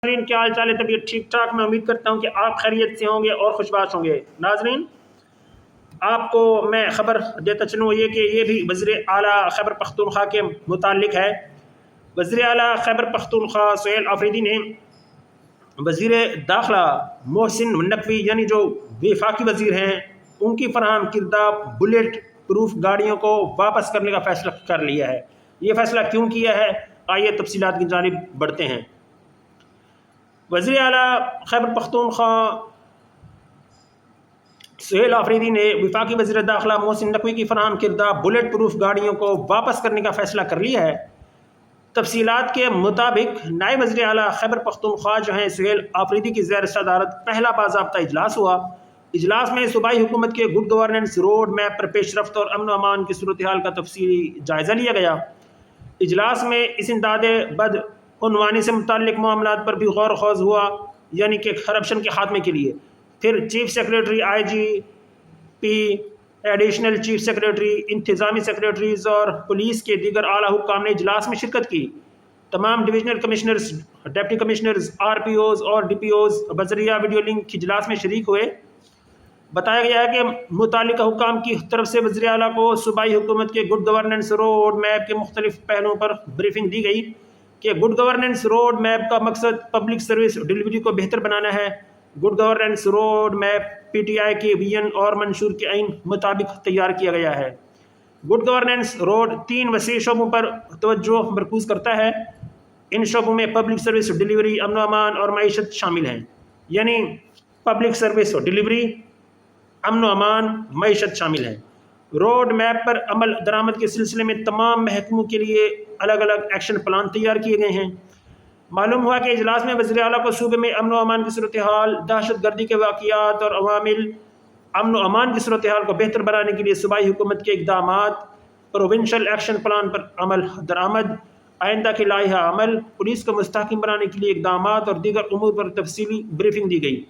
ناظرین کیا حال چال ہے؟ طبیعت ٹھیک ٹھاک؟ میں امید کرتا ہوں کہ آپ خیریت سے ہوں گے اور خوشباش ہوں گے۔ ناظرین آپ کو میں خبر دیتا چلوں یہ کہ یہ بھی وزیر اعلیٰ خیبر پختونخوا کے متعلق ہے۔ وزیر اعلیٰ خیبر پختونخوا سہیل آفریدی نے وزیر داخلہ محسن نقوی یعنی جو وفاقی وزیر ہیں ان کی فراہم کردہ بلیٹ پروف گاڑیوں کو واپس کرنے کا فیصلہ کر لیا ہے۔ یہ فیصلہ کیوں کیا ہے؟ آئیے تفصیلات کی جانب بڑھتے ہیں۔ وزیر اعلیٰ خیبر پختونخوا سہیل آفریدی نے وفاقی وزیر داخلہ محسن نقوی کی فراہم کردہ بلیٹ پروف گاڑیوں کو واپس کرنے کا فیصلہ کر لیا ہے۔ تفصیلات کے مطابق نائب وزیر اعلیٰ خیبر پختونخوا جو ہیں سہیل آفریدی کی زیر صدارت پہلا باضابطہ اجلاس ہوا۔ اجلاس میں صوبائی حکومت کے گڈ گورننس روڈ میپ پر پیش رفت اور امن و امان کی صورتحال کا تفصیلی جائزہ لیا گیا۔ اجلاس میں اسنداد بد عنوانی سے متعلق معاملات پر بھی غور و خوض ہوا، یعنی کہ کرپشن کے خاتمے کے لیے۔ پھر چیف سیکریٹری، آئی جی پی، ایڈیشنل چیف سیکریٹری، انتظامی سیکریٹریز اور پولیس کے دیگر اعلیٰ حکام نے اجلاس میں شرکت کی۔ تمام divisional commissioners, deputy commissioners, R P Os اور ڈی پی اوز بذریعہ ویڈیو لنک اجلاس میں شریک ہوئے۔ بتایا گیا ہے کہ متعلقہ حکام کی طرف سے وزیر اعلیٰ کو صوبائی حکومت کے گڈ گورننس روڈ میپ کے مختلف پہلوؤں پر بریفنگ دی گئی کہ گڈ گورننس روڈ میپ کا مقصد پبلک سروس ڈیلیوری کو بہتر بنانا ہے۔ Good governance road map P T I کے ویژن اور منشور کے عین مطابق تیار کیا گیا ہے۔ گڈ گورننس روڈ 3 وسیع شعبوں پر توجہ مرکوز کرتا ہے۔ ان شعبوں میں پبلک سروس ڈیلیوری، امن و امان اور معیشت شامل ہیں، یعنی پبلک سروس ڈیلیوری، امن و امان، معیشت شامل ہیں۔ روڈ میپ پر عمل درآمد کے سلسلے میں تمام محکموں کے لیے الگ الگ ایکشن پلان تیار کیے گئے ہیں۔ معلوم ہوا کہ اجلاس میں وزیر اعلیٰ کو صوبے میں امن و امان کی صورتحال، دہشت گردی کے واقعات اور عوامل امن و امان کی صورتحال کو بہتر بنانے کے لیے صوبائی حکومت کے اقدامات، پروونشل ایکشن پلان پر عمل درآمد، آئندہ کے لائحہ عمل، پولیس کو مستحکم بنانے کے لیے اقدامات اور دیگر امور پر تفصیلی بریفنگ دی گئی۔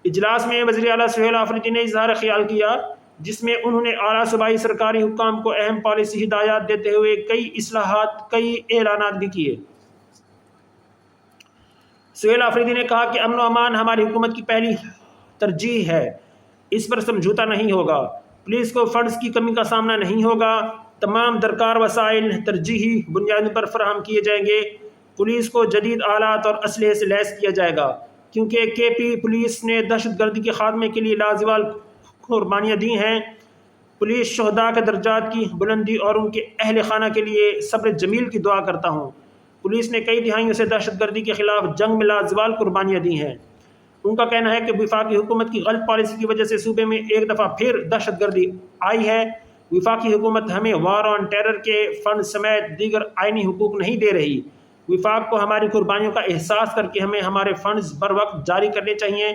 اجلاس میں وزیر اعلیٰ سہیل آفریدی نے اظہار خیال کیا، جس میں انہوں نے اعلیٰ صوبائی سرکاری حکام کو اہم پالیسی ہدایات دیتے ہوئے کئی اصلاحات، کئی اعلانات بھی کیے۔ سہیل آفریدی نے کہا کہ امن و امان ہماری حکومت کی پہلی ترجیح ہے، اس پر سمجھوتا نہیں ہوگا۔ پولیس کو فنڈز کی کمی کا سامنا نہیں ہوگا۔ تمام درکار وسائل ترجیحی بنیادوں پر فراہم کیے جائیں گے۔ پولیس کو جدید آلات اور اسلحے سے لیس کیا جائے گا، کیونکہ کے پی پولیس نے دہشت گردی کے خاتمے کے لیے لازوال قربانیاں دی ہیں۔ پولیس شہداء کے درجات کی بلندی اور ان کے اہل خانہ کے لیے صبر جمیل کی دعا کرتا ہوں۔ پولیس نے کئی دہائیوں سے دہشت گردی کے خلاف جنگ میں لازوال قربانیاں دی ہیں۔ ان کا کہنا ہے کہ وفاقی حکومت کی غلط پالیسی کی وجہ سے صوبے میں ایک دفعہ پھر دہشت گردی آئی ہے۔ وفاقی حکومت ہمیں وار آن ٹیرر کے فنڈ سمیت دیگر آئینی حقوق نہیں دے رہی۔ وفاق کو ہماری قربانیوں کا احساس کر کے ہمیں ہمارے فنڈز بر وقت جاری کرنے چاہیے۔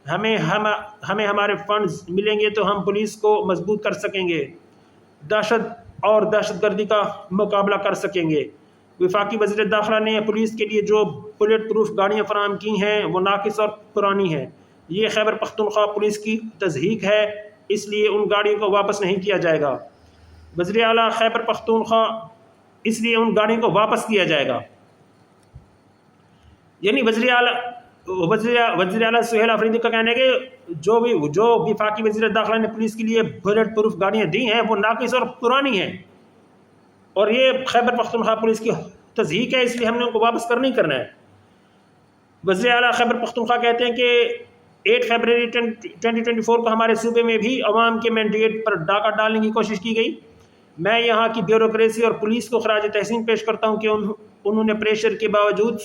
ہمیں ہمارے فنڈز ملیں گے تو ہم پولیس کو مضبوط کر سکیں گے، دہشت گردی کا مقابلہ کر سکیں گے۔ وفاقی وزیر داخلہ نے پولیس کے لیے جو بلیٹ پروف گاڑیاں فراہم کی ہیں وہ ناقص اور پرانی ہیں۔ یہ خیبر پختونخوا پولیس کی تضحیک ہے، اس لیے ان گاڑیوں کو واپس نہیں کیا جائے گا۔ وزیر اعلیٰ خیبر پختونخوا اس لیے ان گاڑیوں کو واپس کیا جائے گا، یعنی وزیر اعلیٰ سہیل آفریدی کا کہنا ہے کہ جو وفاقی وزیر داخلہ نے پولیس کے لیے بلیٹ پروف گاڑیاں دی ہیں وہ ناقص اور پرانی ہیں، اور یہ خیبر پختونخوا پولیس کی تضحیک ہے، اس لیے ہم نے ان کو واپس کرنا ہی کرنا ہے۔ وزیر اعلیٰ خیبر پختونخوا کہتے ہیں کہ 8 فروری 2024 کو ہمارے صوبے میں بھی عوام کے مینڈیٹ پر ڈاکہ ڈالنے کی کوشش کی گئی۔ میں یہاں کی بیوروکریسی اور پولیس کو خراج تحسین پیش کرتا ہوں کہ انہوں نے پریشر کے باوجود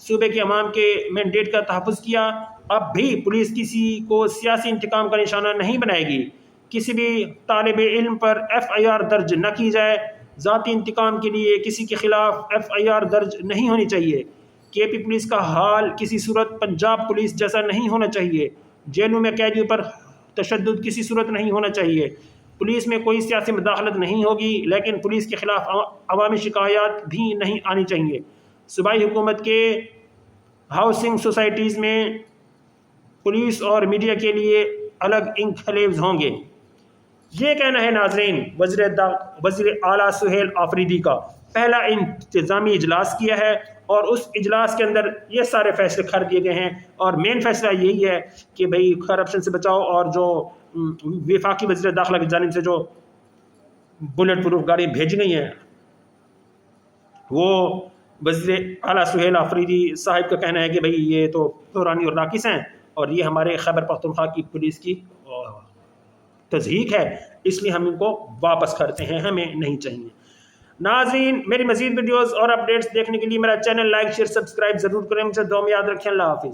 صوبے کے عوام کے مینڈیٹ کا تحفظ کیا۔ اب بھی پولیس کسی کو سیاسی انتقام کا نشانہ نہیں بنائے گی۔ کسی بھی طالب علم پر FIR درج نہ کی جائے۔ ذاتی انتقام کے لیے کسی کے خلاف FIR درج نہیں ہونی چاہیے۔ کے پی پولیس کا حال کسی صورت پنجاب پولیس جیسا نہیں ہونا چاہیے۔ جیلوں میں قیدیوں پر تشدد کسی صورت نہیں ہونا چاہیے۔ پولیس میں کوئی سیاسی مداخلت نہیں ہوگی، لیکن پولیس کے خلاف عوامی شکایات بھی نہیں آنی چاہیے۔ صوبائی حکومت کے ہاؤسنگ سوسائٹیز میں پولیس اور میڈیا کے لیے الگ انکلیوز ہوں گے۔ یہ کہنا ہے ناظرین وزیر اعلیٰ سہیل آفریدی کا۔ پہلا انتظامی اجلاس کیا ہے اور اس اجلاس کے اندر یہ سارے فیصلے کر دیے گئے ہیں، اور مین فیصلہ یہی ہے کہ بھئی کرپشن سے بچاؤ، اور جو وفاقی وزیر داخلہ کی جانب سے جو بلٹ پروف گاڑی بھیجی گئی ہیں، وہ وزیر اعلیٰ سہیل آفریدی صاحب کا کہنا ہے کہ بھئی یہ تو پرانی اور ناقص ہیں، اور یہ ہمارے خیبر پختونخوا کی پولیس کی تضحیک ہے، اس لیے ہم ان کو واپس کرتے ہیں، ہمیں نہیں چاہیے۔ ناظرین، میری مزید ویڈیوز اور اپڈیٹس دیکھنے کے لیے میرا چینل لائک شیئر سبسکرائب ضرور کریں، مجھے دعا میں یاد رکھیں۔ اللہ حافظ۔